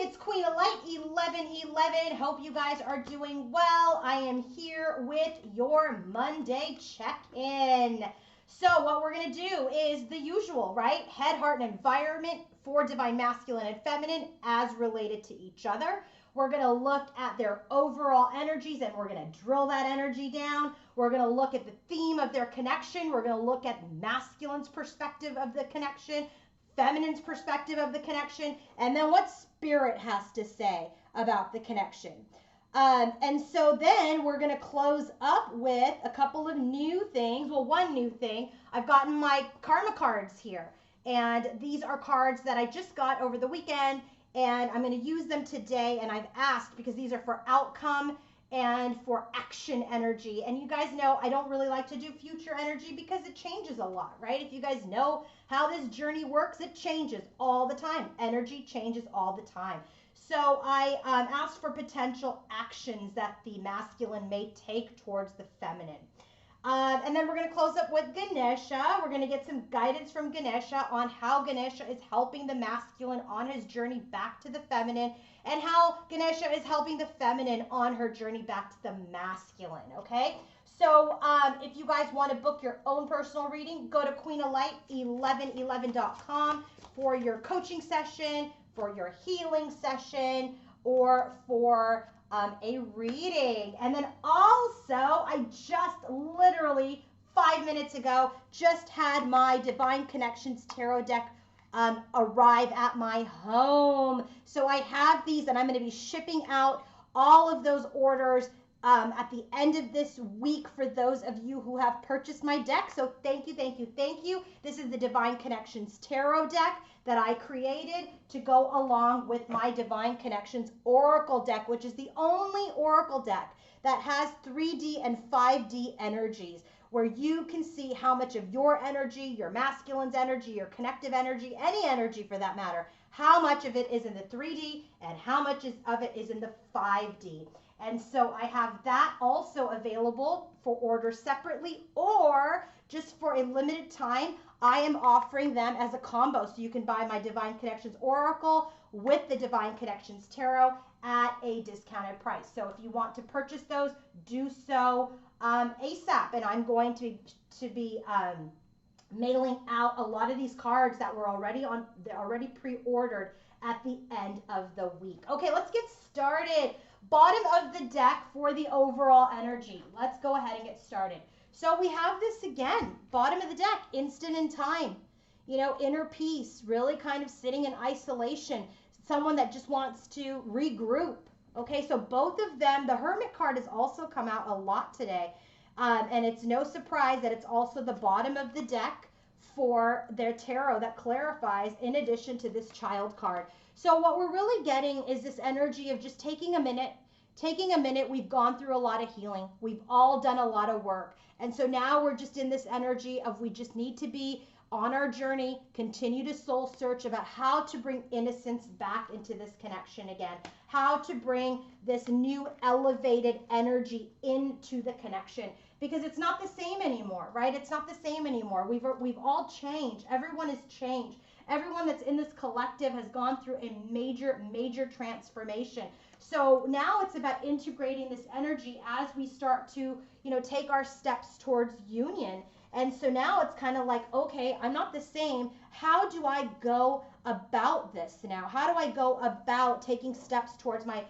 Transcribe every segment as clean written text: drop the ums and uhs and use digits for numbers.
it's Queen of Light 1111. Hope you guys are doing well. I am here with your Monday check-in. So what we're going to do is the usual, right? Head, heart, and environment for divine masculine and feminine as related to each other. We're going to look at their overall energies and we're going to drill that energy down. We're going to look at the theme of their connection. We're going to look at masculine's perspective of the connection, feminine's perspective of the connection, and then what spirit has to say about the connection. And so then we're going to close up with a couple of new things. Well, one new thing. I've gotten my karma cards here, and these are cards that I just got over the weekend, and I'm going to use them today. And I've asked because these are for outcome and for action energy. And you guys know I don't really like to do future energy because it changes a lot, right? If you guys know how this journey works, it changes all the time. Energy changes all the time. So I asked for potential actions that the masculine may take towards the feminine. And then we're going to close up with Ganesha. We're going to get some guidance from Ganesha on how Ganesha is helping the masculine on his journey back to the feminine, and how Ganesha is helping the feminine on her journey back to the masculine, okay? So if you guys want to book your own personal reading, go to queenoflight1111.com for your coaching session, for your healing session, or for a reading. And then also, I just literally 5 minutes ago just had my Divine Connections Tarot deck arrive at my home. So I have these, and I'm going to be shipping out all of those orders at the end of this week for those of you who have purchased my deck. So thank you, thank you, thank you. This is the Divine Connections Tarot deck that I created to go along with my Divine Connections Oracle deck, which is the only Oracle deck that has 3D and 5D energies, where you can see how much of your energy, your masculine's energy, your connective energy, any energy for that matter, how much of it is in the 3D and how much of it is in the 5D. And so I have that also available for order separately, or just for a limited time, I am offering them as a combo. So you can buy my Divine Connections Oracle with the Divine Connections Tarot at a discounted price. So if you want to purchase those, do so ASAP. And I'm going to be mailing out a lot of these cards that were they're already pre-ordered at the end of the week. Okay, let's get started. Bottom of the deck for the overall energy. Let's go ahead and get started. So we have this again, bottom of the deck, instant in time, you know, inner peace, really kind of sitting in isolation, someone that just wants to regroup. Okay, so both of them, the Hermit card has also come out a lot today, and it's no surprise that it's also the bottom of the deck for their tarot that clarifies, in addition to this Child card. So what we're really getting is this energy of just taking a minute. We've gone through a lot of healing. We've all done a lot of work. And so now we're just in this energy of we just need to be on our journey, continue to soul search about how to bring innocence back into this connection again, how to bring this new elevated energy into the connection, because it's not the same anymore, right? It's not the same anymore. We've all changed. Everyone has changed. Everyone that's in this collective has gone through a major transformation. So now it's about integrating this energy as we start to, you know, take our steps towards union. And so now it's kind of like, okay, I'm not the same. How do I go about this now? How do I go about taking steps towards my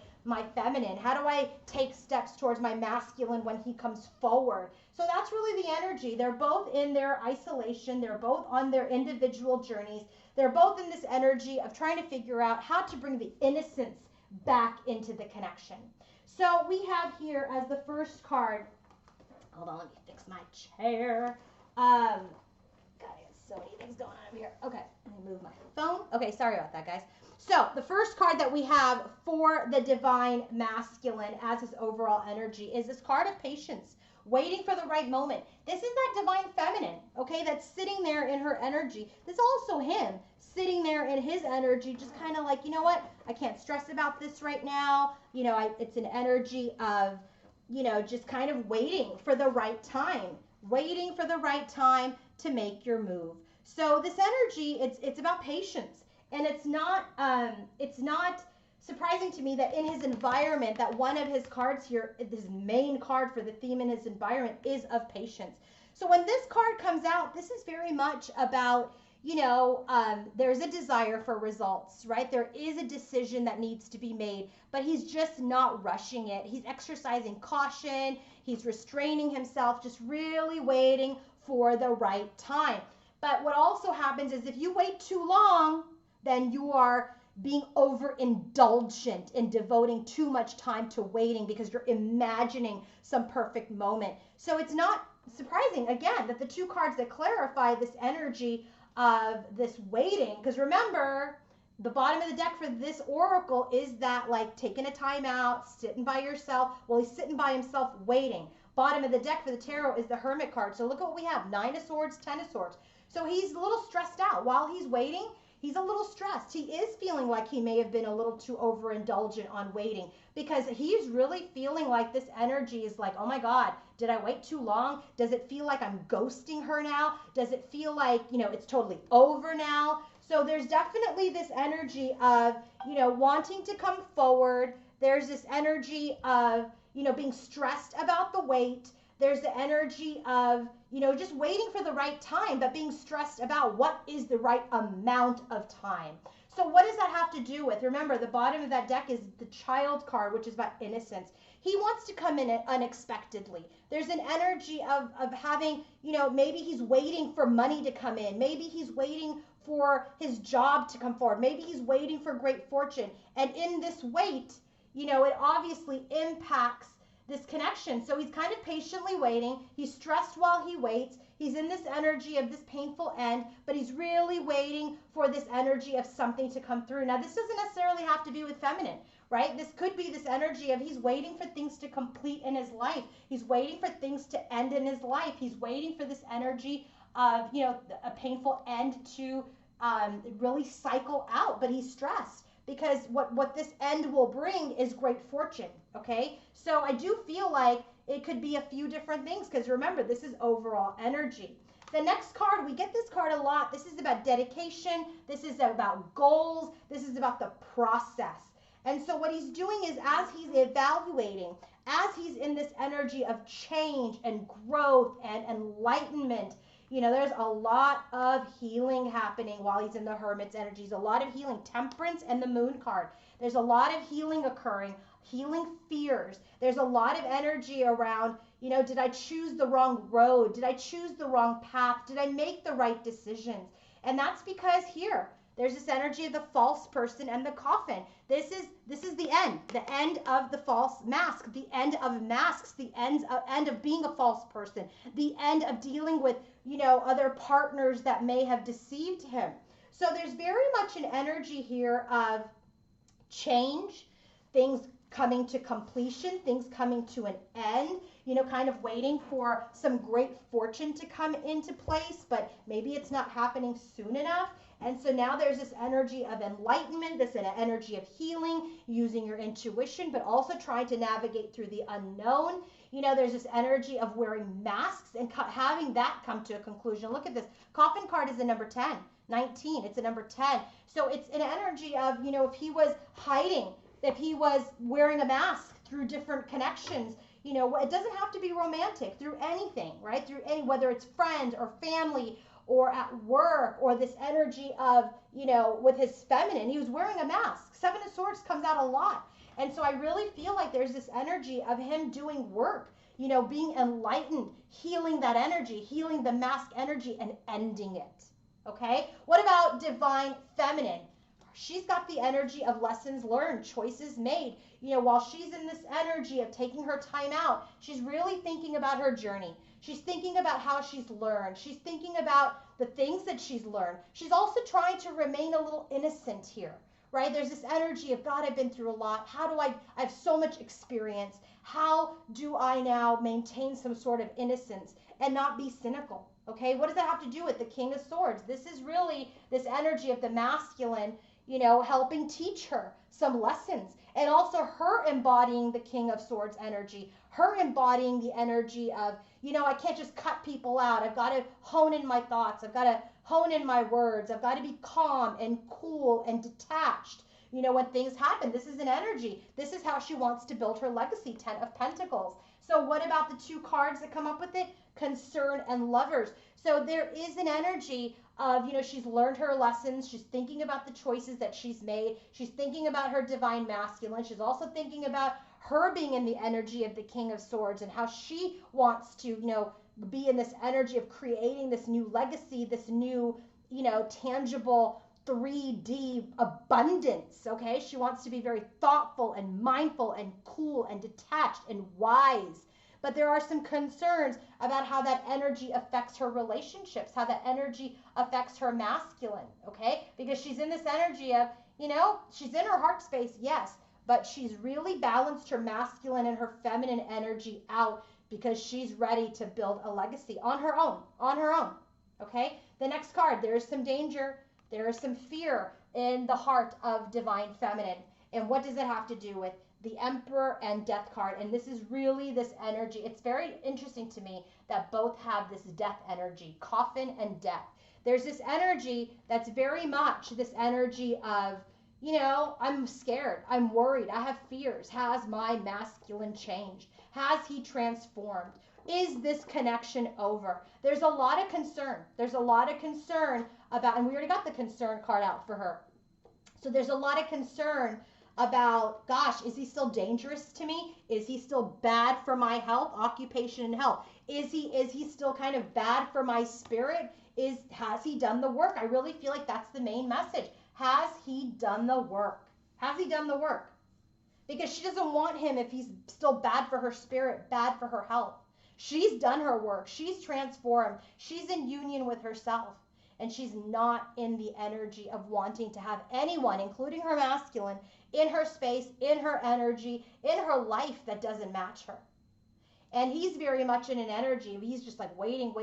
feminine? How do I take steps towards my masculine when he comes forward? So that's really the energy. They're both in their isolation. They're both on their individual journeys. They're both in this energy of trying to figure out how to bring the innocence back into the connection. So we have here as the first card, hold on, let me fix my chair. God, I got so many things going on over here. Okay, let me move my phone. Okay, sorry about that, guys. So the first card that we have for the Divine Masculine as his overall energy is this card of patience, waiting for the right moment. This is that Divine Feminine, okay, that's sitting there in her energy. This is also him sitting there in his energy, just kind of like, you know what, I can't stress about this right now. You know, it's an energy of, you know, just kind of waiting for the right time to make your move. So this energy, it's about patience, and it's not surprising to me that in his environment, that one of his cards here, his main card for the theme in his environment is of patience. So when this card comes out, this is very much about, there's a desire for results, right? There is a decision that needs to be made, but he's just not rushing it. He's exercising caution. He's restraining himself, just really waiting for the right time. But what also happens is if you wait too long, then you are being overindulgent in devoting too much time to waiting because you're imagining some perfect moment. So it's not surprising, again, that the two cards that clarify this energy of this waiting, because remember, the bottom of the deck for this oracle is that like taking a time out, sitting by yourself. Well, he's sitting by himself waiting. Bottom of the deck for the tarot is the Hermit card. So look at what we have, 9 of Swords, 10 of Swords. So he's a little stressed out. While he's waiting, he's a little stressed. He is feeling like he may have been a little too overindulgent on waiting because he's really feeling like this energy is like, oh my God, did I wait too long? Does it feel like I'm ghosting her now? Does it feel like, it's totally over now? So there's definitely this energy of, wanting to come forward. There's this energy of, being stressed about the wait. There's the energy of, just waiting for the right time, but being stressed about what is the right amount of time. So what does that have to do with? Remember, the bottom of that deck is the Child card, which is about innocence. He wants to come in unexpectedly. There's an energy of having, maybe he's waiting for money to come in. Maybe he's waiting for his job to come forward. Maybe he's waiting for great fortune. And in this wait, it obviously impacts this connection. So he's kind of patiently waiting. He's stressed while he waits. He's in this energy of this painful end, but he's really waiting for this energy of something to come through. Now, this doesn't necessarily have to be with feminine, right? This could be this energy of he's waiting for things to complete in his life. He's waiting for things to end in his life. He's waiting for this energy of, a painful end to really cycle out, but he's stressed because what this end will bring is great fortune, okay? So I do feel like it could be a few different things because remember, this is overall energy. The next card, we get this card a lot. This is about dedication. This is about goals. This is about the process. And so what he's doing is as he's evaluating, as he's in this energy of change and growth and enlightenment, there's a lot of healing happening while he's in the Hermit's energies, a lot of healing, Temperance and the Moon card. There's a lot of healing occurring, healing fears. There's a lot of energy around, did I choose the wrong road? Did I choose the wrong path? Did I make the right decisions? And that's because here, there's this energy of the false person and the coffin. This is the end of the false mask, the end of masks, the end of being a false person, the end of dealing with, other partners that may have deceived him. So there's very much an energy here of change, things coming to completion, things coming to an end, kind of waiting for some great fortune to come into place, but maybe it's not happening soon enough. And so now there's this energy of enlightenment, this energy of healing, using your intuition, but also trying to navigate through the unknown. There's this energy of wearing masks and having that come to a conclusion. Look at this. Coffin card is a number 10, 19. It's a number 10. So it's an energy of, if he was hiding, if he was wearing a mask through different connections, it doesn't have to be romantic, through anything, right? Through whether it's friends or family or at work, or this energy of, with his feminine, he was wearing a mask. 7 of Swords comes out a lot. And so I really feel like there's this energy of him doing work, being enlightened, healing that energy, healing the mask energy and ending it. Okay? What about divine feminine? She's got the energy of lessons learned, choices made. While she's in this energy of taking her time out, she's really thinking about her journey. She's thinking about how she's learned. She's thinking about the things that she's learned. She's also trying to remain a little innocent here, right? There's this energy of, God, I've been through a lot. How do I have so much experience. How do I now maintain some sort of innocence and not be cynical? Okay, what does that have to do with the King of Swords? This is really this energy of the masculine, helping teach her some lessons, and also her embodying the King of Swords energy, her embodying the energy of, I can't just cut people out. I've got to hone in my thoughts. I've got to hone in my words. I've got to be calm and cool and detached, when things happen. This is an energy. This is how she wants to build her legacy, 10 of Pentacles. So what about the 2 cards that come up with it? Concern and Lovers. So there is an energy of, she's learned her lessons. She's thinking about the choices that she's made. She's thinking about her divine masculine. She's also thinking about her being in the energy of the King of Swords and how she wants to, be in this energy of creating this new legacy, this new, tangible 3D abundance. Okay. She wants to be very thoughtful and mindful and cool and detached and wise. But there are some concerns about how that energy affects her relationships, how that energy affects her masculine, okay? Because she's in this energy of, she's in her heart space, yes, but she's really balanced her masculine and her feminine energy out because she's ready to build a legacy on her own, okay? The next card, there is some danger, there is some fear in the heart of divine feminine. And what does it have to do with? The Emperor and Death card. And this is really this energy. It's very interesting to me that both have this death energy, coffin and death. There's this energy that's very much this energy of, I'm scared, I'm worried, I have fears. Has my masculine changed? Has he transformed? Is this connection over? There's a lot of concern. There's a lot of concern about, and we already got the concern card out for her. So there's a lot of concern about, gosh, is he still dangerous to me? Is he still bad for my health, occupation and health? Is he still kind of bad for my spirit? Has he done the work? I really feel like that's the main message. Has he done the work? Has he done the work? Because she doesn't want him if he's still bad for her spirit, bad for her health. She's done her work. She's transformed. She's in union with herself. And she's not in the energy of wanting to have anyone, including her masculine, in her space, in her energy, in her life that doesn't match her. And he's very much in an energy of he's just like waiting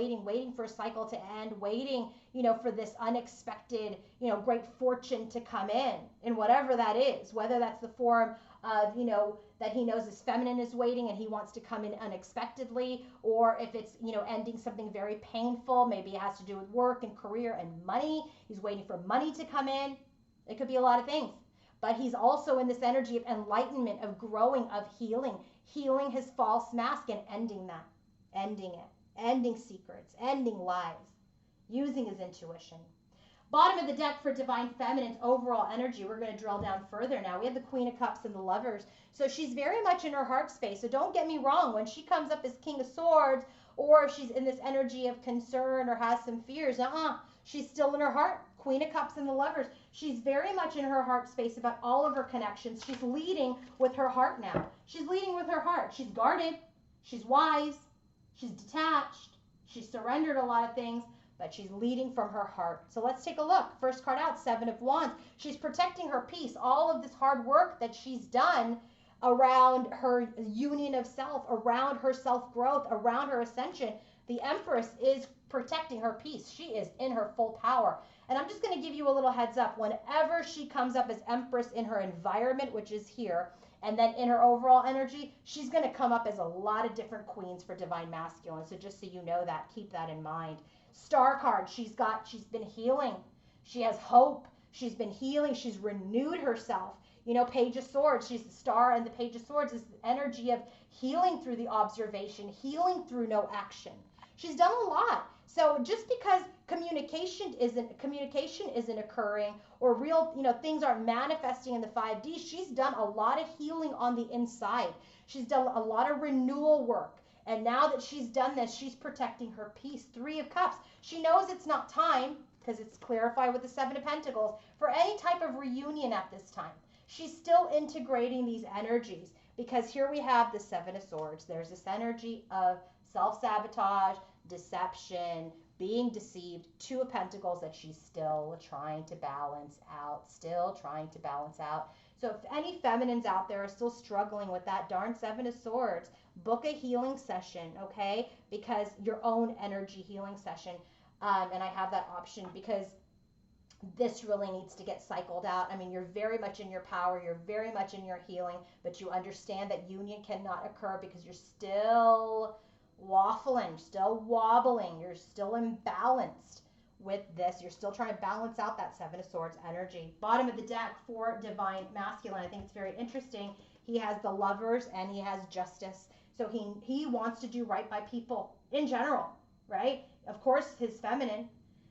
for a cycle to end, waiting, for this unexpected, great fortune to come in whatever that is, whether that's the form of, that he knows his feminine is waiting and he wants to come in unexpectedly, or if it's, ending something very painful, maybe it has to do with work and career and money. He's waiting for money to come in. It could be a lot of things. But he's also in this energy of enlightenment, of growing, of healing his false mask and ending that, ending it, ending secrets, ending lies, using his intuition. Bottom of the deck for divine feminine's overall energy. We're going to drill down further now. We have the Queen of Cups and the Lovers. So she's very much in her heart space. So don't get me wrong. When she comes up as King of Swords, or if she's in this energy of concern or has some fears, she's still in her heart. Queen of Cups and the Lovers. She's very much in her heart space about all of her connections. She's leading with her heart now. She's leading with her heart. She's guarded. She's wise. She's detached. She's surrendered a lot of things, but she's leading from her heart. So let's take a look. First card out, 7 of Wands. She's protecting her peace. All of this hard work that she's done around her union of self, around her self-growth, around her ascension, the Empress is protecting her peace. She is in her full power. And I'm just going to give you a little heads up. Whenever she comes up as Empress in her environment, which is here, and then in her overall energy, she's going to come up as a lot of different queens for divine masculine. So just so you know that, keep that in mind. Star card, she's been healing. She has hope. She's been healing. She's renewed herself. Page of Swords, she's the star, and the Page of Swords is the energy of healing through the observation, healing through no action. She's done a lot. So just because communication isn't occurring, or real, things aren't manifesting in the 5D, she's done a lot of healing on the inside. She's done a lot of renewal work. And now that she's done this, she's protecting her peace. 3 of Cups. She knows it's not time, because it's clarified with the 7 of Pentacles, for any type of reunion at this time. She's still integrating these energies, because here we have the 7 of Swords. There's this energy of self-sabotage, deception, being deceived. 2 of Pentacles that she's still trying to balance out, So if any feminines out there are still struggling with that darn 7 of Swords, book a healing session, okay? Because your own energy healing session. And I have that option because this really needs to get cycled out. I mean, you're very much in your power. You're very much in your healing, but you understand that union cannot occur because you're still waffling, still wobbling. You're still imbalanced with this. You're still trying to balance out that Seven of Swords energy. Bottom of the deck for Divine Masculine. I think it's very interesting. He has the Lovers and he has Justice. So he wants to do right by people in general, right? Of course, his feminine,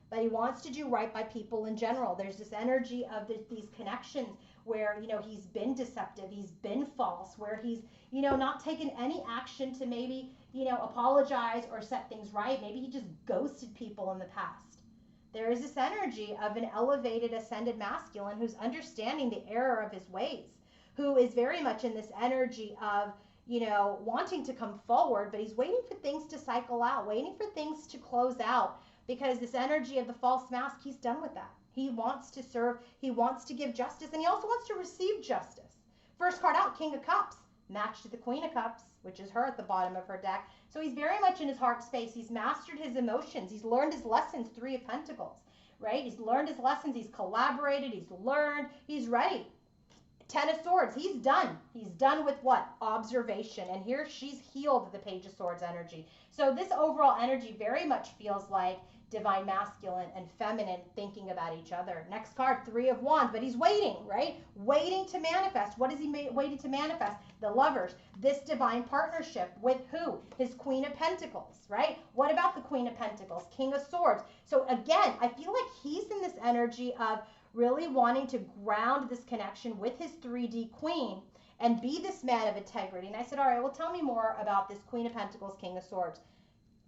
but he wants to do right by people in general. There's this energy of these connections where, he's been deceptive, he's been false, where he's, not taken any action to maybe, apologize or set things right. Maybe he just ghosted people in the past. There is this energy of an elevated, ascended masculine who's understanding the error of his ways, who is very much in this energy of, wanting to come forward, but he's waiting for things to cycle out, waiting for things to close out, because this energy of the false mask, he's done with that. He wants to serve, he wants to give justice, and he also wants to receive justice. First card out, King of Cups, matched to the Queen of Cups, which is her at the bottom of her deck. So he's very much in his heart space. He's mastered his emotions. He's learned his lessons, Three of Pentacles, right? He's learned his lessons. He's collaborated. He's learned. He's ready. Ten of Swords, he's done. He's done with what? Observation. And here she's healed the Page of Swords energy. So this overall energy very much feels like Divine Masculine and Feminine thinking about each other. Next card, Three of Wands, but he's waiting, right? Waiting to manifest. What is he waiting to manifest? The Lovers. This divine partnership with who? His Queen of Pentacles, right? What about the Queen of Pentacles? King of Swords. So again, I feel like he's in this energy of really wanting to ground this connection with his 3D queen and be this man of integrity. And I said, all right, well, tell me more about this Queen of Pentacles, King of Swords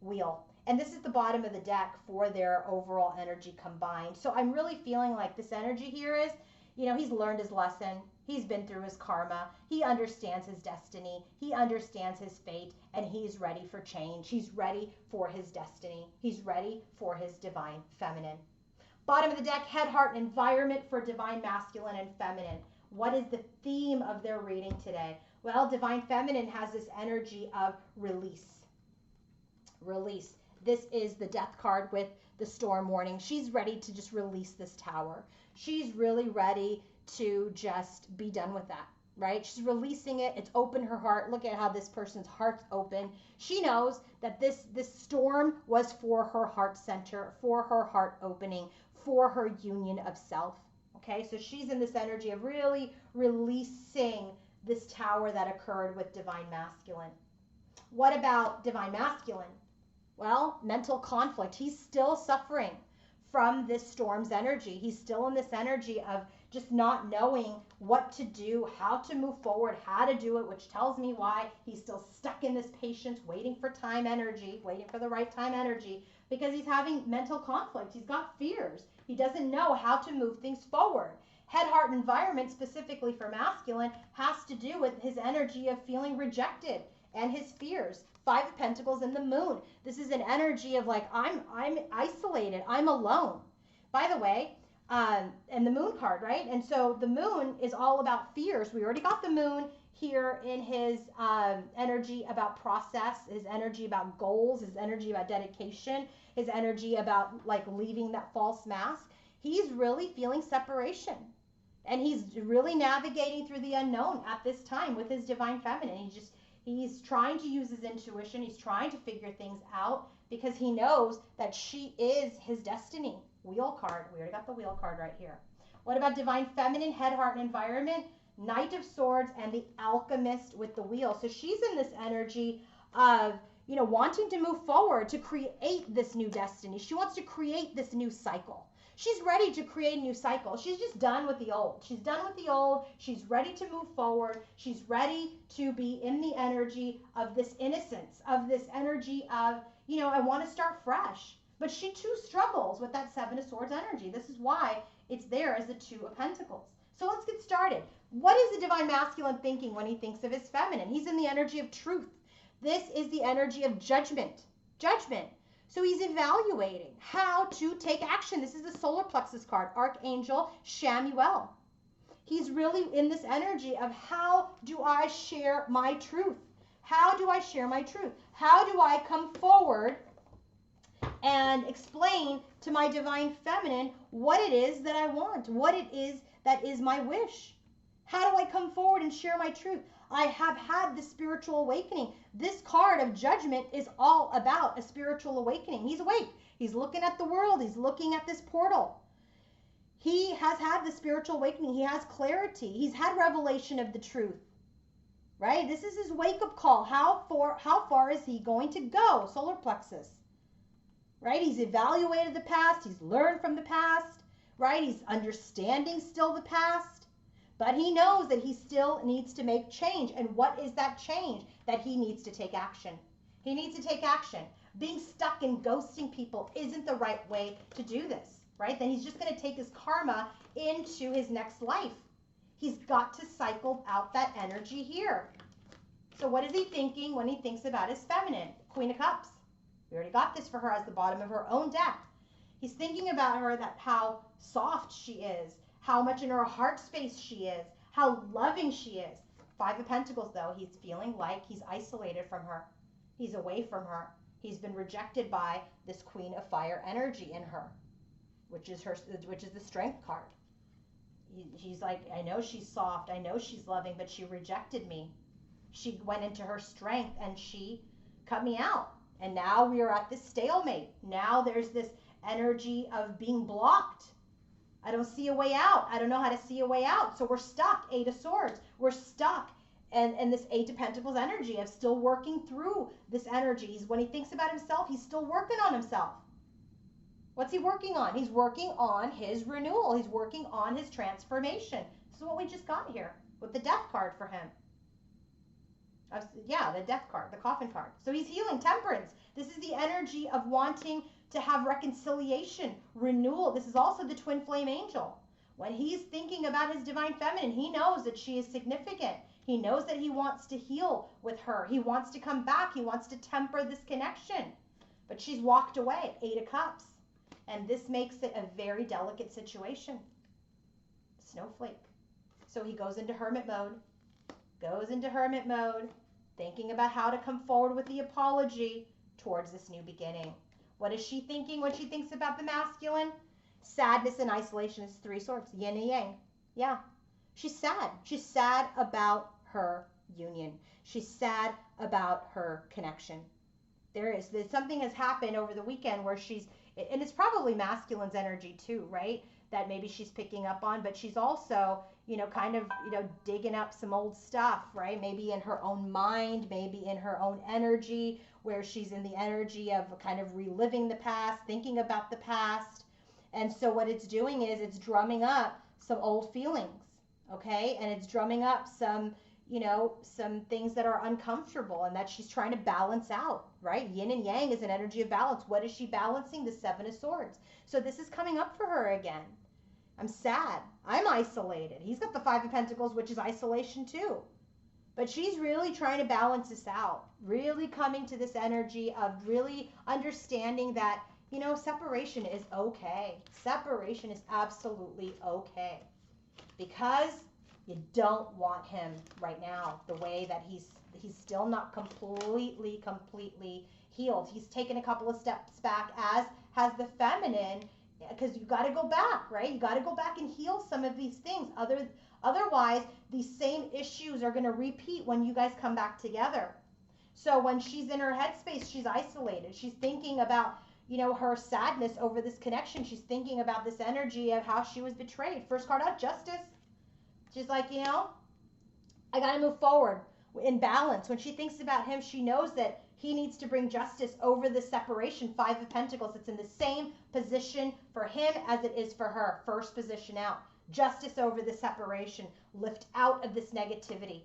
wheel. And this is the bottom of the deck for their overall energy combined. So I'm really feeling like this energy here is, he's learned his lesson. He's been through his karma. He understands his destiny. He understands his fate, and he's ready for change. He's ready for his destiny. He's ready for his divine feminine. Bottom of the deck, head, heart, and environment for Divine Masculine and Feminine. What is the theme of their reading today? Well, Divine Feminine has this energy of release. Release. This is the Death card with the Storm warning. She's ready to just release this tower. She's really ready to just be done with that, right? She's releasing it. It's opened her heart. Look at how this person's heart's open. She knows that this storm was for her heart center, for her heart opening, for her union of self. Okay, so she's in this energy of really releasing this tower that occurred with Divine Masculine. What about Divine Masculine? Well, mental conflict. He's still suffering from this storm's energy. He's still in this energy of just not knowing what to do, how to move forward, how to do it, which tells me why he's still stuck in this patience, waiting for time energy, waiting for the right time energy, because he's having mental conflict. He's got fears. He doesn't know how to move things forward. Head, heart, environment, specifically for masculine, has to do with his energy of feeling rejected and his fears. Five of Pentacles and the Moon. This is an energy of like, I'm isolated, I'm alone. By the way, and the Moon card, right? And so the Moon is all about fears. We already got the Moon here in his energy about process, his energy about goals, his energy about dedication, his energy about like leaving that false mask. He's really feeling separation. And he's really navigating through the unknown at this time with his Divine Feminine. He's trying to use his intuition. He's trying to figure things out because he knows that she is his destiny. Wheel card. We already got the Wheel card right here. What about Divine Feminine, head, heart, and environment? Knight of Swords and the Alchemist with the Wheel. So she's in this energy of, wanting to move forward to create this new destiny. She wants to create this new cycle. She's ready to create a new cycle. She's just done with the old. She's done with the old. She's ready to move forward. She's ready to be in the energy of this innocence, of this energy of, I want to start fresh. But she too struggles with that Seven of Swords energy. This is why it's there as the Two of Pentacles. So let's get started. What is the Divine Masculine thinking when he thinks of his feminine? He's in the energy of truth. This is the energy of judgment. Judgment. So he's evaluating how to take action. This is the solar plexus card, Archangel Shamuel. He's really in this energy of how do I share my truth? How do I share my truth? How do I come forward and explain to my Divine Feminine what it is that I want, what it is that is my wish? How do I come forward and share my truth? I have had the spiritual awakening. This card of Judgment is all about a spiritual awakening. He's awake. He's looking at the world. He's looking at this portal. He has had the spiritual awakening. He has clarity. He's had revelation of the truth, right? This is his wake-up call. How far is he going to go? Solar plexus, right? He's evaluated the past. He's learned from the past, right? He's understanding still the past, but he knows that he still needs to make change. And what is that change? That he needs to take action. He needs to take action. Being stuck and ghosting people isn't the right way to do this, right? Then he's just going to take his karma into his next life. He's got to cycle out that energy here. So what is he thinking when he thinks about his feminine? Queen of Cups. We already got this for her as the bottom of her own deck. He's thinking about her, that how soft she is, how much in her heart space she is, how loving she is. Five of Pentacles, though, he's feeling like he's isolated from her. He's away from her. He's been rejected by this Queen of Fire energy in her, which is the Strength card. He's like, I know she's soft, I know she's loving, but she rejected me. She went into her strength and she cut me out. And now we are at this stalemate. Now there's this energy of being blocked. I don't see a way out. I don't know how to see a way out. So we're stuck. Eight of Swords. We're stuck. And this Eight of Pentacles energy of still working through this energy. When he thinks about himself, he's still working on himself. What's he working on? He's working on his renewal. He's working on his transformation. This is what we just got here with the Death card for him. Yeah, the Death card, the Coffin card. So he's healing. Temperance. This is the energy of wanting to have reconciliation, renewal. This is also the Twin Flame Angel. When he's thinking about his Divine Feminine, he knows that she is significant. He knows that he wants to heal with her. He wants to come back. He wants to temper this connection. But she's walked away. Eight of Cups. And this makes it a very delicate situation. Snowflake. So he goes into hermit mode. Thinking about how to come forward with the apology towards this new beginning. What is she thinking when she thinks about the masculine? Sadness and isolation is Three Swords. Yin and yang. Yeah. She's sad. She's sad about her union. She's sad about her connection. Something has happened over the weekend where she's, and it's probably masculine's energy too, right? That maybe she's picking up on, but she's also, kind of, digging up some old stuff, right? Maybe in her own mind, maybe in her own energy, where she's in the energy of kind of reliving the past, thinking about the past. And so what it's doing is it's drumming up some old feelings, okay? And it's drumming up some things that are uncomfortable and that she's trying to balance out, right? Yin and yang is an energy of balance. What is she balancing? The Seven of Swords. So this is coming up for her again. I'm sad. I'm isolated. He's got the Five of Pentacles, which is isolation too. But she's really trying to balance this out, really coming to this energy of really understanding that, separation is okay. Separation is absolutely okay. Because you don't want him right now the way that he's still not completely healed. He's taken a couple of steps back, as has the feminine, because you got to go back, right? You got to go back and heal some of these things. Otherwise, these same issues are going to repeat when you guys come back together. So when she's in her headspace, she's isolated. She's thinking about, her sadness over this connection. She's thinking about this energy of how she was betrayed. First card out, Justice. She's like, I got to move forward in balance. When she thinks about him, she knows that he needs to bring justice over the separation. Five of Pentacles. It's in the same position for him as it is for her. First position out. Justice over the separation. Lift out of this negativity.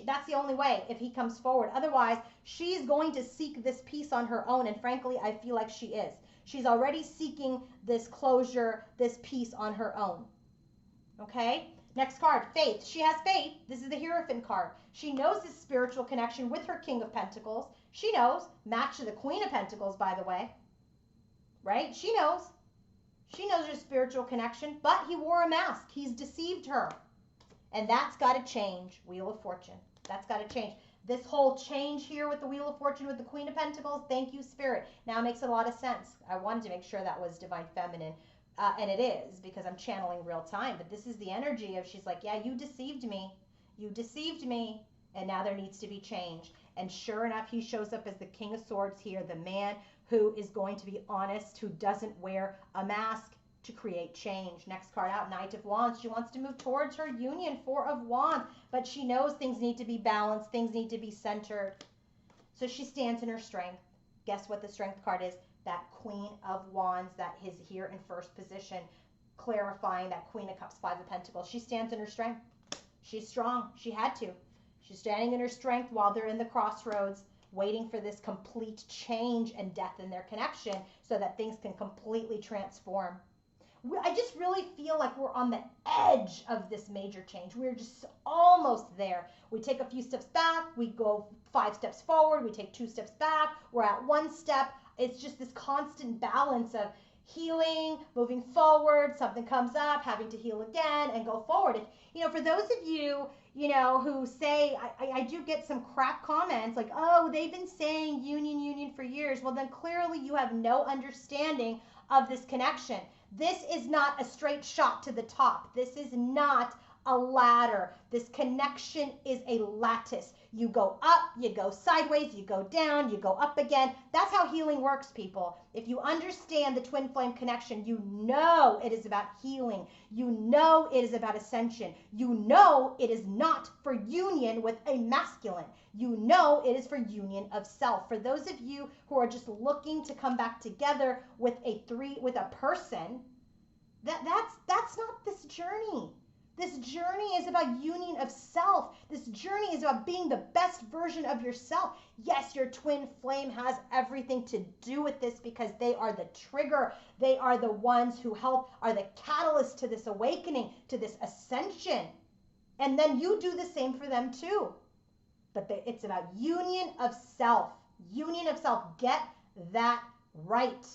That's the only way if he comes forward. Otherwise, she's going to seek this peace on her own. And frankly, I feel like she is. She's already seeking this closure, this peace on her own. Okay? Next card, Faith. She has faith. This is the Hierophant card. She knows this spiritual connection with her King of Pentacles. She knows. Match to the Queen of Pentacles, by the way. Right? She knows. She knows there's spiritual connection, but he wore a mask. He's deceived her. And that's got to change. Wheel of Fortune. That's got to change. This whole change here with the Wheel of Fortune with the Queen of Pentacles, thank you, Spirit. Now it makes a lot of sense. I wanted to make sure that was Divine Feminine. And it is, because I'm channeling real time. But this is the energy of, she's like, yeah, you deceived me. You deceived me. And now there needs to be change. And sure enough, he shows up as the King of Swords here, the man who is going to be honest, who doesn't wear a mask to create change. Next card out, Knight of Wands. She wants to move towards her union, Four of Wands, but she knows things need to be balanced, things need to be centered. So she stands in her strength. Guess what the strength card is? That Queen of Wands that is here in first position, clarifying that Queen of Cups, Five of Pentacles. She stands in her strength. She's strong. She had to. She's standing in her strength while they're in the crossroads, waiting for this complete change and death in their connection so that things can completely transform. I just really feel like we're on the edge of this major change. We're just almost there. We take a few steps back, we go 5 steps forward, we take 2 steps back, we're at 1 step. It's just this constant balance of healing, moving forward, something comes up, having to heal again and go forward. And, for those of you, who say, I do get some crap comments like, oh, they've been saying union for years. Well, then clearly you have no understanding of this connection. This is not a straight shot to the top. This is not a ladder. This connection is a lattice. You go up, you go sideways, you go down, you go up again. That's how healing works, people. If you understand the twin flame connection, you know it is about healing. You know it is about ascension. You know it is not for union with a masculine. You know it is for union of self. For those of you who are just looking to come back together with a person, that's not this journey. This journey is about union of self. This journey is about being the best version of yourself. Yes, your twin flame has everything to do with this because they are the trigger. They are the ones who are the catalyst to this awakening, to this ascension. And then you do the same for them too. But it's about union of self. Union of self. Get that right.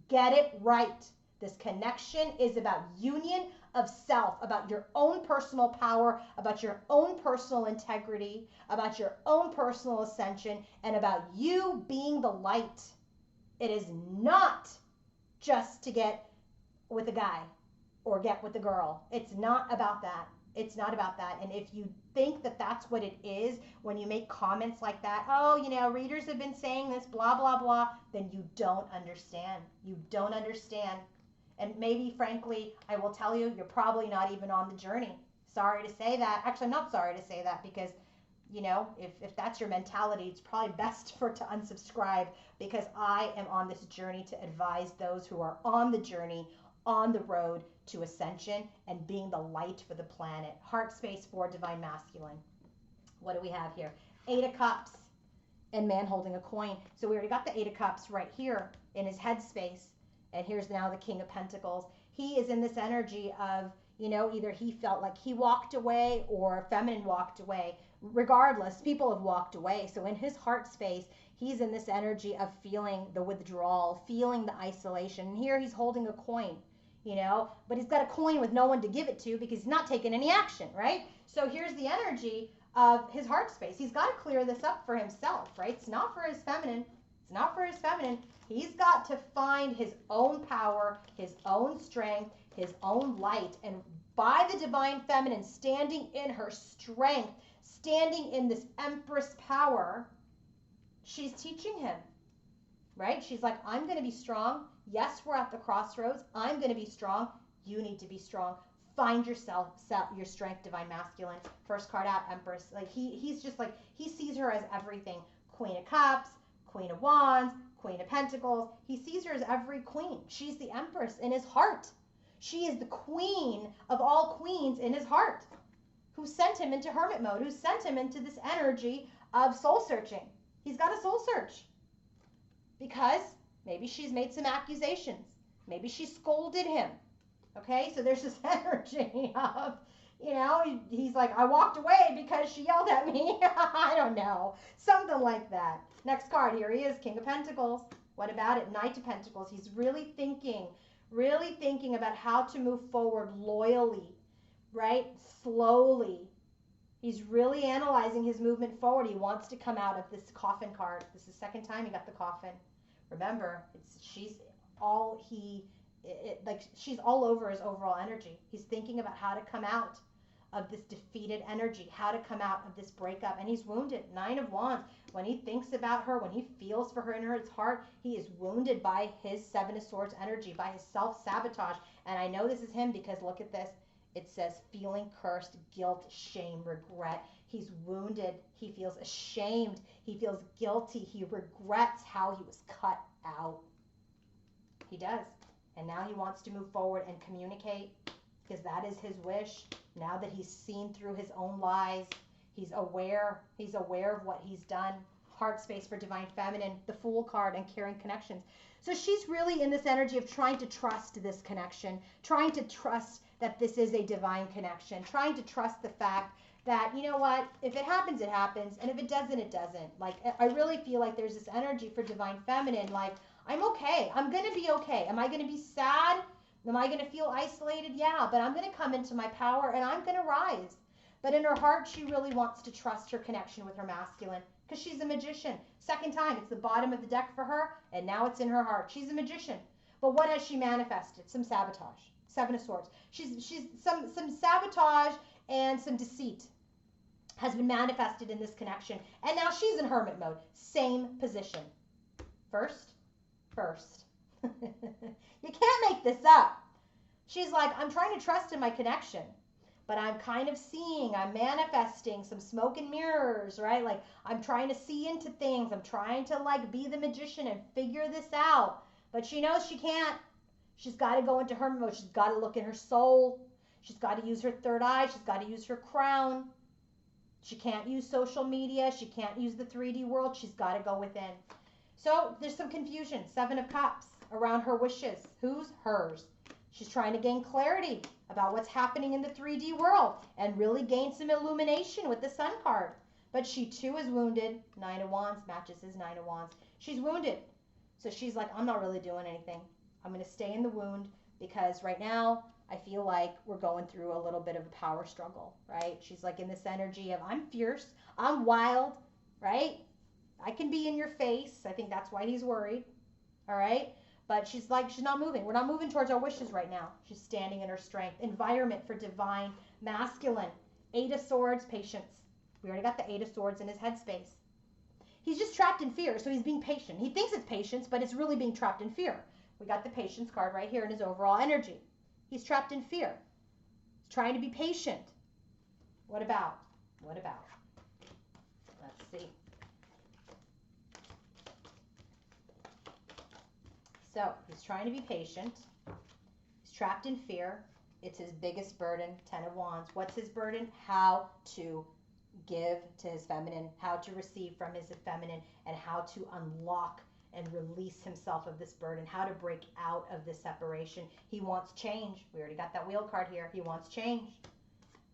Get it right. This connection is about union of self, about your own personal power, about your own personal integrity, about your own personal ascension, and about you being the light. It is not just to get with a guy or get with a girl. It's not about that. It's not about that. And if you think that that's what it is when you make comments like that, oh, readers have been saying this, blah, blah, blah, then you don't understand. You don't understand. And maybe, frankly, I will tell you, you're probably not even on the journey. Sorry to say that. Actually, I'm not sorry to say that because, if that's your mentality, it's probably best to unsubscribe because I am on this journey to advise those who are on the journey, on the road to ascension and being the light for the planet. Heart space for divine masculine. What do we have here? 8 of Cups and man holding a coin. So we already got the 8 of Cups right here in his head space. And here's now the King of Pentacles. He is in this energy of, either he felt like he walked away or feminine walked away. Regardless, people have walked away. So in his heart space, he's in this energy of feeling the withdrawal, feeling the isolation. And here he's holding a coin, but he's got a coin with no one to give it to because he's not taking any action, right? So here's the energy of his heart space. He's got to clear this up for himself, right? It's not for his feminine. It's not for his feminine. He's got to find his own power, his own strength, his own light. And by the divine feminine standing in her strength, standing in this empress power, she's teaching him, right? She's like, I'm going to be strong. Yes, we're at the crossroads. I'm going to be strong. You need to be strong. Find yourself, your strength, divine masculine. First card out, Empress. Like he's just like, he sees her as everything. Queen of Cups, Queen of Wands, Queen of Pentacles. He sees her as every queen. She's the Empress in his heart. She is the queen of all queens in his heart, who sent him into hermit mode, who sent him into this energy of soul searching. He's got a soul search because maybe she's made some accusations. Maybe she scolded him. Okay, so there's this energy of, he's like, I walked away because she yelled at me. I don't know. Something like that. Next card, here he is, King of Pentacles. What about it? Knight of Pentacles. He's really thinking about how to move forward loyally, right? Slowly. He's really analyzing his movement forward. He wants to come out of this coffin card. This is the second time he got the coffin. Remember, she's all over his overall energy. He's thinking about how to come out of this defeated energy, how to come out of this breakup. And he's wounded. 9 of Wands. When he thinks about her, when he feels for her in his heart, he is wounded by his 7 of Swords energy, by his self-sabotage. And I know this is him because look at this. It says feeling cursed, guilt, shame, regret. He's wounded. He feels ashamed. He feels guilty. He regrets how he was cut out. He does. And now he wants to move forward and communicate because that is his wish. Now that he's seen through his own lies, he's aware of what he's done. Heart space for Divine Feminine, the Fool card, and caring connections. So she's really in this energy of trying to trust this connection, trying to trust that this is a divine connection, trying to trust the fact that, you know what, if it happens, it happens, and if it doesn't, it doesn't. Like, I really feel like there's this energy for Divine Feminine, like, I'm okay. I'm going to be okay. Am I going to be sad? Am I going to feel isolated? Yeah, but I'm going to come into my power and I'm going to rise. But in her heart, she really wants to trust her connection with her masculine because she's a magician. Second time, it's the bottom of the deck for her, and now it's in her heart. She's a magician. But what has she manifested? Some sabotage. 7 of Swords. She's some sabotage and some deceit has been manifested in this connection. And now she's in hermit mode. Same position. First. You can't make this up. She's like, I'm trying to trust in my connection, but I'm kind of seeing, I'm manifesting some smoke and mirrors, right? Like, I'm trying to see into things. I'm trying to, like, be the magician and figure this out. But she knows she can't. She's got to go into hermit mode. She's got to look in her soul. She's got to use her third eye. She's got to use her crown. She can't use social media. She can't use the 3D world. She's got to go within. So there's some confusion. 7 of Cups around her wishes. Whose? Hers. She's trying to gain clarity about what's happening in the 3D world and really gain some illumination with the Sun card. But she too is wounded. 9 of Wands matches his 9 of Wands. She's wounded. So she's like, I'm not really doing anything. I'm going to stay in the wound because right now I feel like we're going through a little bit of a power struggle, right? She's like in this energy of I'm fierce, I'm wild, right? I can be in your face. I think that's why he's worried, all right? But she's like, she's not moving. We're not moving towards our wishes right now. She's standing in her strength. Environment for Divine Masculine. 8 of Swords, patience. We already got the 8 of Swords in his headspace. He's just trapped in fear, so he's being patient. He thinks it's patience, but it's really being trapped in fear. We got the patience card right here in his overall energy. He's trapped in fear. He's trying to be patient. What about? What about? Let's see. So he's trying to be patient. He's trapped in fear. It's his biggest burden, 10 of Wands. What's his burden? How to give to his feminine, how to receive from his feminine, and how to unlock and release himself of this burden, how to break out of this separation. He wants change. We already got that wheel card here. He wants change.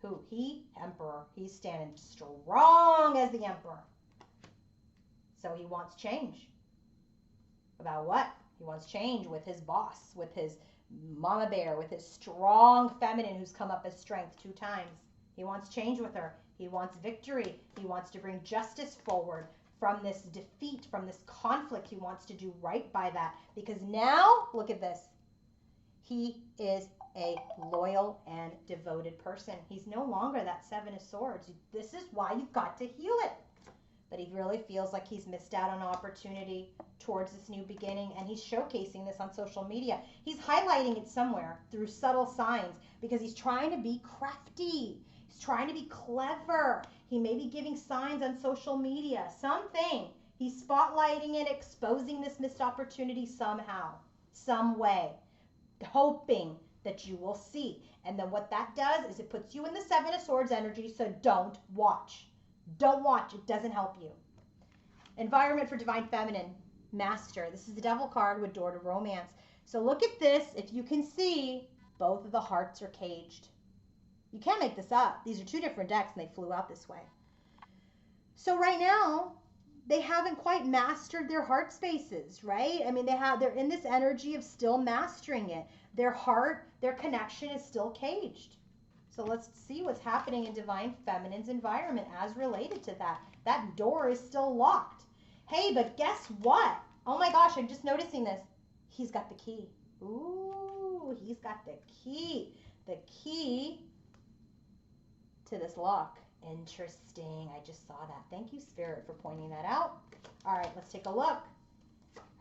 Who? He, Emperor. He's standing strong as the Emperor. So he wants change. About what? He wants change with his boss, with his mama bear, with his strong feminine who's come up as strength 2 times. He wants change with her. He wants victory. He wants to bring justice forward from this defeat, from this conflict. He wants to do right by that because now, look at this. He is a loyal and devoted person. He's no longer that 7 of Swords. This is why you've got to heal it. But he really feels like he's missed out on opportunity towards this new beginning, and he's showcasing this on social media. He's highlighting it somewhere through subtle signs because he's trying to be crafty. He's trying to be clever. He may be giving signs on social media, something. He's spotlighting it, exposing this missed opportunity somehow, some way, hoping that you will see. And then what that does is it puts you in the 7 of Swords energy, so don't watch. Don't watch. It doesn't help you. Environment for Divine Feminine. Master. This is the Devil card with door to romance. So look at this. If you can see, both of the hearts are caged. You can't make this up. These are 2 different decks and they flew out this way. So right now, they haven't quite mastered their heart spaces, right? I mean, they're in this energy of still mastering it. Their heart, their connection is still caged. So let's see what's happening in Divine Feminine's environment as related to that. That door is still locked. Hey, but guess what? Oh my gosh, I'm just noticing this. He's got the key. Ooh, he's got the key. The key to this look. Interesting. I just saw that. Thank you, Spirit, for pointing that out. All right, let's take a look.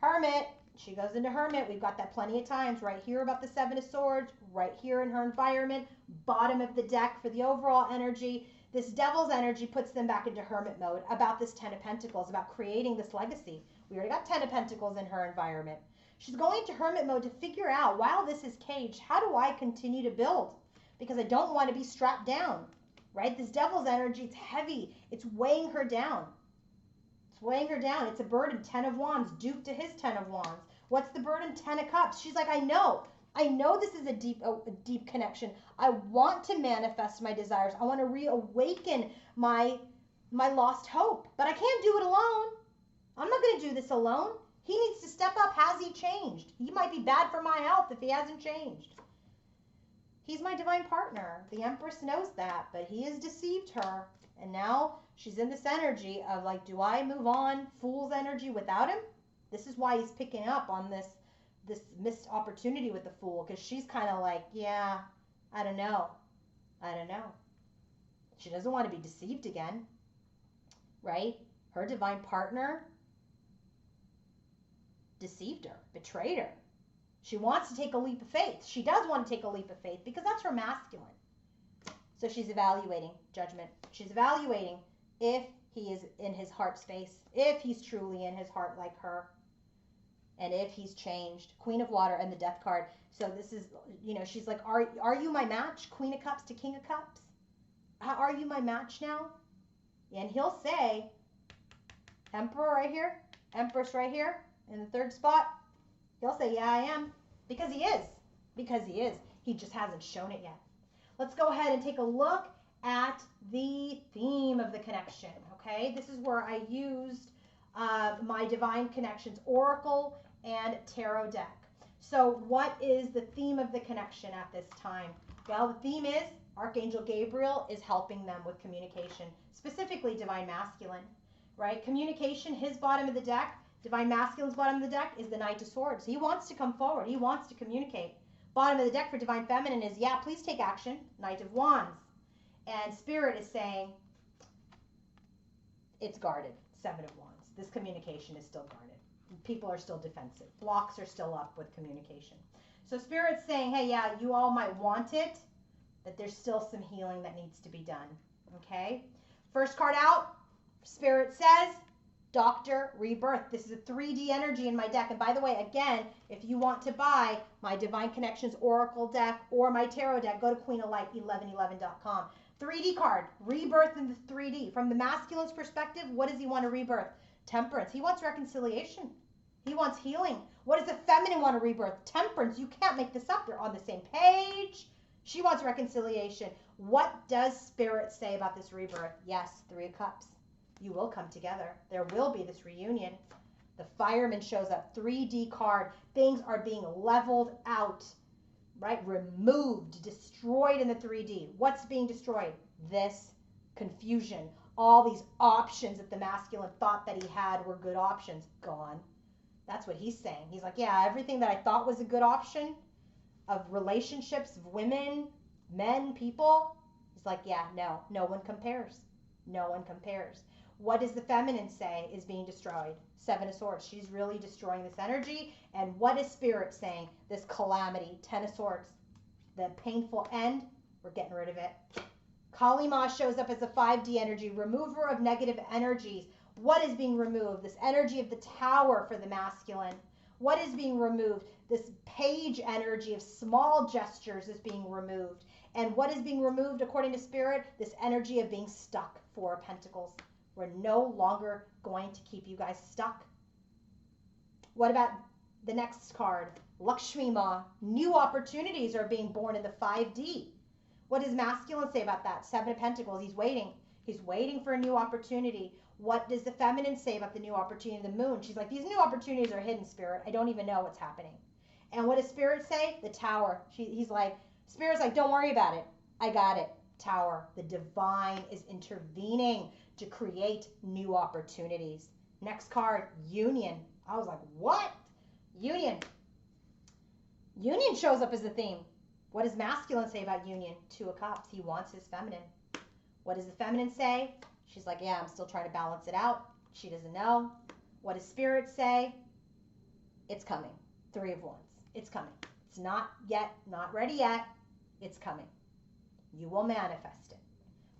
Hermit. She goes into Hermit. We've got that plenty of times. Right here about the Seven of Swords. Right here in her environment. Bottom of the deck for the overall energy. This Devil's energy puts them back into Hermit mode about this Ten of Pentacles, about creating this legacy. We already got Ten of Pentacles in her environment. She's going into Hermit mode to figure out, while this is caged, how do I continue to build? Because I don't want to be strapped down, right? This Devil's energy, it's heavy. It's weighing her down. It's weighing her down. It's a burden. 10 of Wands, duped to his 10 of Wands. What's the burden? 10 of Cups. She's like, I know this is a deep connection. I want to manifest my desires. I want to reawaken my lost hope, but I can't do it alone. I'm not going to do this alone. He needs to step up. Has he changed? He might be bad for my health if he hasn't changed. He's my divine partner. The Empress knows that, but he has deceived her. And now she's in this energy of like, do I move on? Fool's energy without him? This is why he's picking up on this missed opportunity with the Fool, because she's kind of like, yeah, I don't know. She doesn't want to be deceived again, right? Her divine partner deceived her, betrayed her. She wants to take a leap of faith. She does want to take a leap of faith because that's her masculine. So she's evaluating judgment. She's evaluating if he is in his heart space, if he's truly in his heart like her, and if he's changed. Queen of Water and the Death card. So this is, she's like, are you my match? Queen of Cups to King of Cups. Are you my match now? And he'll say, Emperor right here, Empress right here in the third spot. He'll say, yeah, I am. Because he is. Because he is. He just hasn't shown it yet. Let's go ahead and take a look at the theme of the connection, okay? This is where I used my Divine Connections Oracle and Tarot deck. So what is the theme of the connection at this time? Well, the theme is Archangel Gabriel is helping them with communication, specifically Divine Masculine, right? Communication, his bottom of the deck, Divine Masculine's bottom of the deck is the Knight of Swords. He wants to come forward. He wants to communicate. Bottom of the deck for Divine Feminine is, yeah, please take action, Knight of Wands. And Spirit is saying it's guarded, Seven of Wands. This communication is still guarded. People are still defensive. Blocks are still up with communication. So Spirit's saying, hey, yeah, you all might want it, but there's still some healing that needs to be done, okay? First card out, Spirit says, Doctor Rebirth. This is a 3D energy in my deck. And by the way, again, if you want to buy my Divine Connections Oracle deck or my Tarot deck, go to queenoflight1111.com. 3D card, rebirth in the 3D. From the masculine's perspective, what does he want to rebirth? Temperance. He wants reconciliation. He wants healing. What does the feminine want to rebirth? Temperance. You can't make this up. They're on the same page. She wants reconciliation. What does Spirit say about this rebirth? Yes, Three of Cups. You will come together. There will be this reunion. The Fireman shows up. 3D card. Things are being leveled out, right? Removed, destroyed in the 3D. What's being destroyed? This confusion. All these options that the masculine thought that he had were good options. Gone. That's what he's saying. He's like, yeah, everything that I thought was a good option of relationships, of women, men, people. He's like, yeah, no one compares. No one compares. What does the feminine say is being destroyed? Seven of Swords. She's really destroying this energy. And what is Spirit saying? This calamity. 10 of Swords. The painful end. We're getting rid of it. Kali Ma shows up as a 5D energy. Remover of negative energies. What is being removed? This energy of the Tower for the masculine. What is being removed? This Page energy of small gestures is being removed. And what is being removed according to Spirit? This energy of being stuck. Four of Pentacles. We're no longer going to keep you guys stuck. What about the next card? Lakshmi Ma. New opportunities are being born in the 5D. What does masculine say about that? Seven of Pentacles. He's waiting. He's waiting for a new opportunity. What does the feminine say about the new opportunity? The Moon. She's like, these new opportunities are hidden, Spirit. I don't even know what's happening. And what does Spirit say? The Tower. He's like, Spirit's like, don't worry about it. I got it. Tower. The divine is intervening to create new opportunities. Next card, Union. I was like, what? Union. Union shows up as a theme. What does masculine say about union? Two of Cups. He wants his feminine. What does the feminine say? She's like, yeah, I'm still trying to balance it out. She doesn't know. What does spirit say? It's coming. Three of Wands. It's coming. It's not yet, not ready yet. It's coming. You will manifest it.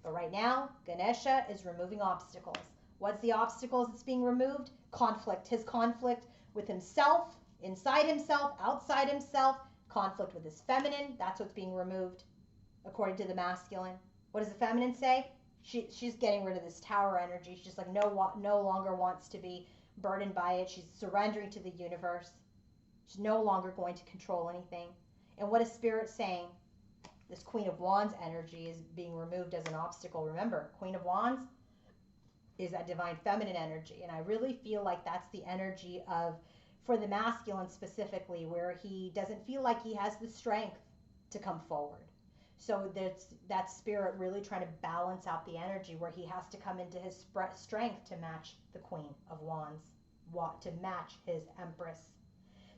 But right now, Ganesha is removing obstacles. What's the obstacles that's being removed? Conflict. His conflict with himself, inside himself, outside himself. Conflict with his feminine. That's what's being removed, according to the masculine. What does the feminine say? She's getting rid of this tower energy. She's just like no longer wants to be burdened by it. She's surrendering to the universe. She's no longer going to control anything. And what is spirit saying? This Queen of Wands energy is being removed as an obstacle. Remember, Queen of Wands is that divine feminine energy. And I really feel like that's the energy of, for the masculine specifically, where he doesn't feel like he has the strength to come forward. So there's that spirit really trying to balance out the energy where he has to come into his strength to match the Queen of Wands, to match his Empress.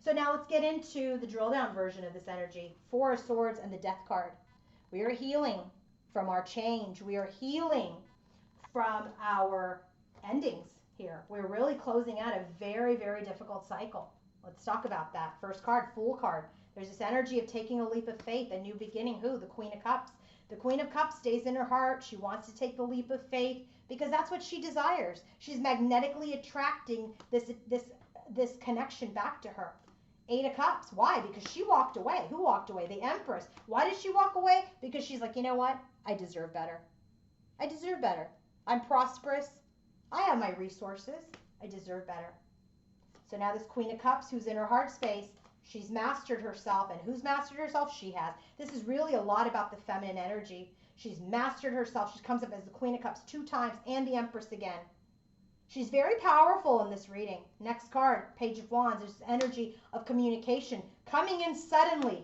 So now let's get into the drill down version of this energy. Four of Swords and the Death card. We are healing from our change. We are healing from our endings here. We're really closing out a very, very difficult cycle. Let's talk about that. First card, Fool card. There's this energy of taking a leap of faith, a new beginning. Who? The Queen of Cups. The Queen of Cups stays in her heart. She wants to take the leap of faith because that's what she desires. She's magnetically attracting this connection back to her. Eight of Cups. Why? Because she walked away. Who walked away? The Empress. Why did she walk away? Because she's like, you know what? I deserve better. I deserve better. I'm prosperous. I have my resources. I deserve better. So now this Queen of Cups, who's in her heart space, she's mastered herself. And who's mastered herself? She has. This is really a lot about the feminine energy. She's mastered herself. She comes up as the Queen of Cups 2 times and the Empress again. She's very powerful in this reading. Next card, Page of Wands. There's energy of communication coming in suddenly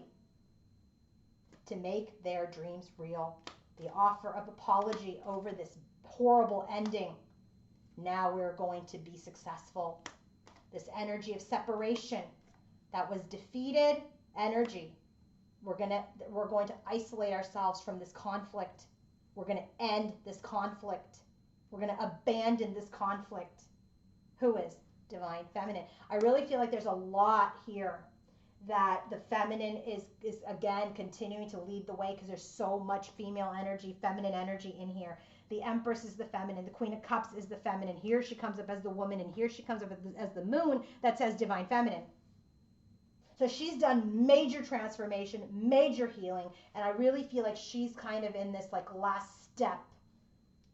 to make their dreams real. The offer of apology over this horrible ending. Now we're going to be successful. This energy of separation that was defeated energy. We're going to isolate ourselves from this conflict. We're going to end this conflict. We're going to abandon this conflict. Who is? Divine Feminine. I really feel like there's a lot here that the feminine is again continuing to lead the way because there's so much female energy, feminine energy in here. The Empress is the feminine. The Queen of Cups is the feminine. Here she comes up as the woman, and here she comes up as the moon that says Divine Feminine. So she's done major transformation, major healing, and I really feel like she's kind of in this like last step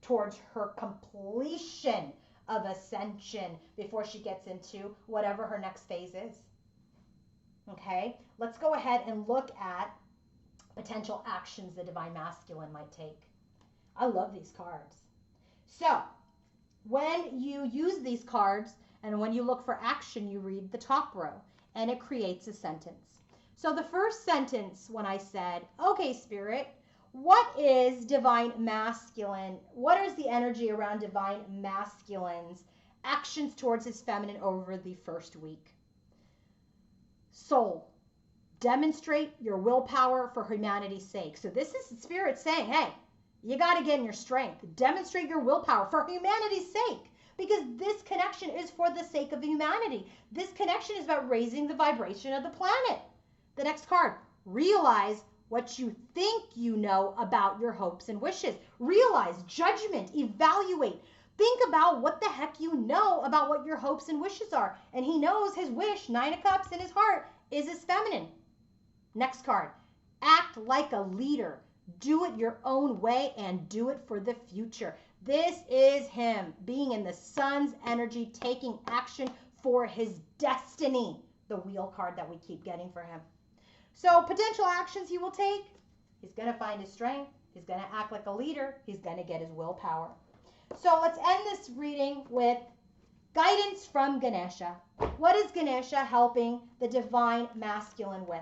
towards her completion of ascension before she gets into whatever her next phase is. Okay, let's go ahead and look at potential actions the Divine Masculine might take. I love these cards. So when you use these cards and when you look for action, you read the top row and it creates a sentence. So the first sentence, when I said, okay, Spirit, what is Divine Masculine? What is the energy around Divine Masculine's actions towards his feminine over the first week? Soul, demonstrate your willpower for humanity's sake. So this is Spirit saying, hey, you got to get in your strength. Demonstrate your willpower for humanity's sake. Because this connection is for the sake of humanity. This connection is about raising the vibration of the planet. The next card, realize what you think you know about your hopes and wishes. Realize, judgment, evaluate. Think about what the heck you know about what your hopes and wishes are. And he knows his wish, 9 of Cups in his heart, is his feminine. Next card, act like a leader. Do it your own way and do it for the future. This is him being in the sun's energy, taking action for his destiny. The Wheel card that we keep getting for him. So potential actions he will take. He's going to find his strength. He's going to act like a leader. He's going to get his willpower. So let's end this reading with guidance from Ganesha. What is Ganesha helping the Divine Masculine with?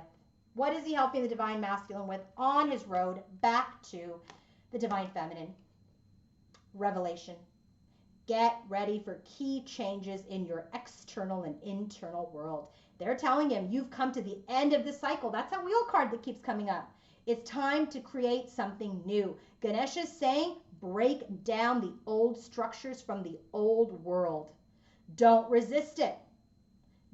What is he helping the Divine Masculine with on his road back to the Divine Feminine? Revelation. Get ready for key changes in your external and internal world. They're telling him you've come to the end of the cycle. That's that Wheel card that keeps coming up. It's time to create something new. Ganesha is saying, break down the old structures from the old world. Don't resist it.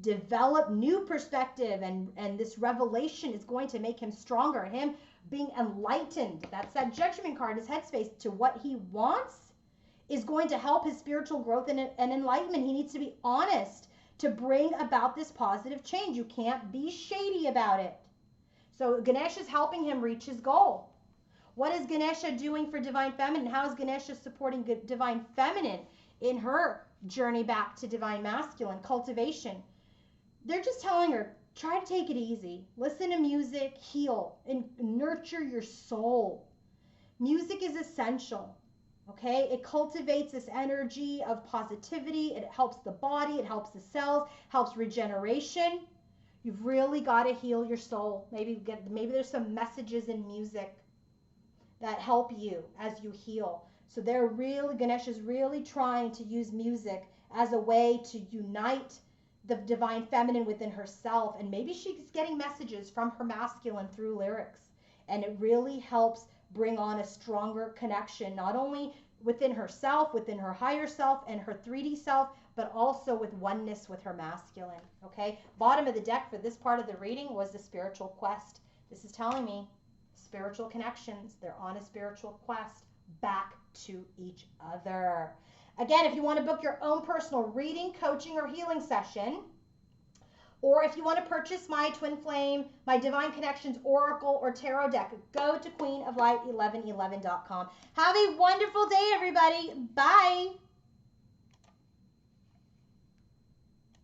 Develop new perspective, and this revelation is going to make him stronger. Him being enlightened, that's that judgment card, his headspace to what he wants is going to help his spiritual growth and enlightenment. He needs to be honest to bring about this positive change. You can't be shady about it. So Ganesha is helping him reach his goal. What is Ganesha doing for Divine Feminine? How is Ganesha supporting Divine Feminine in her journey back to Divine Masculine cultivation? They're just telling her, try to take it easy. Listen to music, heal, and nurture your soul. Music is essential. Okay, it cultivates this energy of positivity. It helps the body, it helps the cells, helps regeneration. You've really got to heal your soul. Maybe there's some messages in music that help you as you heal. So Ganesha's really trying to use music as a way to unite the Divine Feminine within herself. And maybe she's getting messages from her masculine through lyrics. And it really helps bring on a stronger connection, not only within herself, within her higher self and her 3D self, but also with oneness with her masculine. Okay, bottom of the deck for this part of the reading was the spiritual quest. This is telling me spiritual connections. They're on a spiritual quest back to each other. Again, if you want to book your own personal reading, coaching, or healing session, or if you want to purchase my Twin Flame, my Divine Connections Oracle or Tarot deck, go to queenoflight1111.com. Have a wonderful day, everybody. Bye.